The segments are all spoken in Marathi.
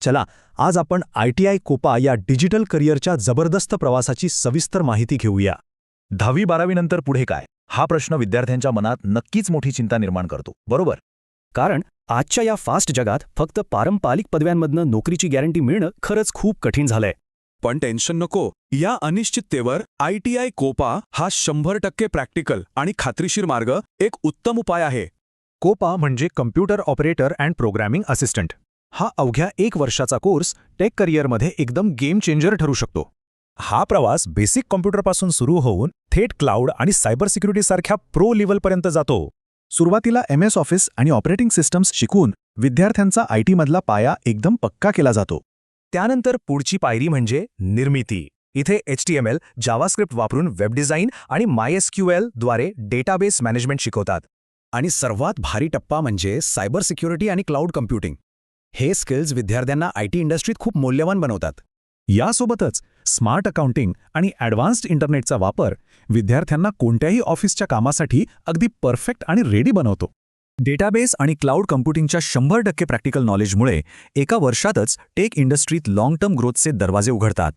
चला, आज आपण ITI कोपा या डिजिटल करिअरच्या जबरदस्त प्रवासाची सविस्तर माहिती घेऊया. 10वी-12वी नंतर पुढे काय? हा प्रश्न विद्यार्थ्यांच्या मनात नक्कीच मोठी चिंता निर्माण करतो, बरोबर? कारण आजच्या या फास्ट जगात फक्त पारंपरिक पदव्यांमधनं नोकरीची गॅरंटी मिळणं खरंच खूप कठीण झालंय. पण टेन्शन नको. या अनिश्चिततेवर ITI कोपा हा 100% प्रॅक्टिकल आणि खात्रीशीर मार्ग, एक उत्तम उपाय आहे. कोपा म्हणजे computer operator and programming assistant. हा अवघ्या 1 वर्षाचा कोर्स टेक करिअरमध्ये एकदम गेम चेंजर ठरू शकतो. हा प्रवास बेसिक कॉम्प्युटरपासून सुरू होऊन थेट क्लाउड आणि सायबर सिक्युरिटीसारख्या प्रो लेव्हलपर्यंत जातो. सुरुवातीला MS ऑफिस आणि ऑपरेटिंग सिस्टम्स शिकून विद्यार्थ्यांचा IT मधला पाया एकदम पक्का केला जातो. त्यानंतर पुढची पायरी म्हणजे निर्मिती. इथे HTML, जावास्क्रिप्ट वापरून वेब डिझाईन आणि MySQL द्वारे डेटाबेस मॅनेजमेंट शिकवतात. आणि सर्वात भारी टप्पा म्हणजे सायबर सिक्युरिटी आणि क्लाउड कम्प्युटिंग. हे स्किल्स विद्यार्थ्यांना IT इंडस्ट्रीत खूप मौल्यवान बनवतात. यासोबतच स्मार्ट अकाउंटिंग आणि ॲडव्हान्स्ड इंटरनेटचा वापर विद्यार्थ्यांना कोणत्याही ऑफिसच्या कामासाठी अगदी परफेक्ट आणि रेडी बनवतो. डेटाबेस आणि क्लाउड कम्प्युटिंगच्या 100% प्रॅक्टिकल नॉलेजमुळे एका वर्षातच टेक इंडस्ट्रीत लाँग टर्म ग्रोथचे दरवाजे उघडतात.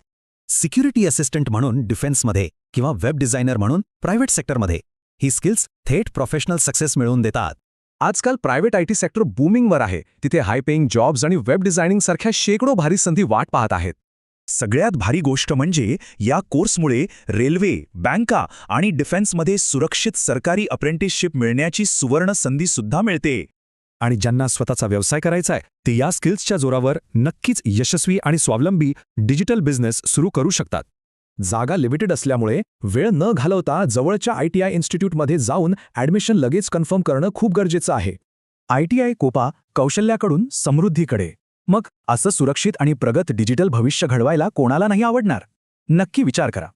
सिक्युरिटी असिस्टंट म्हणून डिफेन्समध्ये किंवा वेब डिझायनर म्हणून प्रायव्हेट सेक्टरमध्ये ही स्किल्स थेट प्रोफेशनल सक्सेस मिळवून देतात. आजकाल प्रायव्हेट IT सेक्टर बूमिंगवर आहे. तिथे हाय पेईंग जॉब्स आणि वेब डिझायनिंगसारख्या शेकडो भारी संधी वाट पाहत आहेत. सगळ्यात भारी गोष्ट म्हणजे या कोर्समुळे रेल्वे, बँका आणि डिफेन्समध्ये सुरक्षित सरकारी अप्रेंटिसशिप मिळण्याची सुवर्ण संधीसुद्धा मिळते. आणि ज्यांना स्वतःचा व्यवसाय करायचा आहे ते या स्किल्सच्या जोरावर नक्कीच यशस्वी आणि स्वावलंबी डिजिटल बिझनेस सुरू करू शकतात. जागा लिमिटेड असल्यामुळे वेळ न घालवता जवळच्या ITI इन्स्टिट्यूटमध्ये जाऊन ॲडमिशन लगेच कन्फर्म करणं खूप गरजेचं आहे. ITI कोपा कौशल्याकडून समृद्धीकडे. मग असं सुरक्षित आणि प्रगत डिजिटल भविष्य घडवायला कोणाला नाही आवडणार? नक्की विचार करा.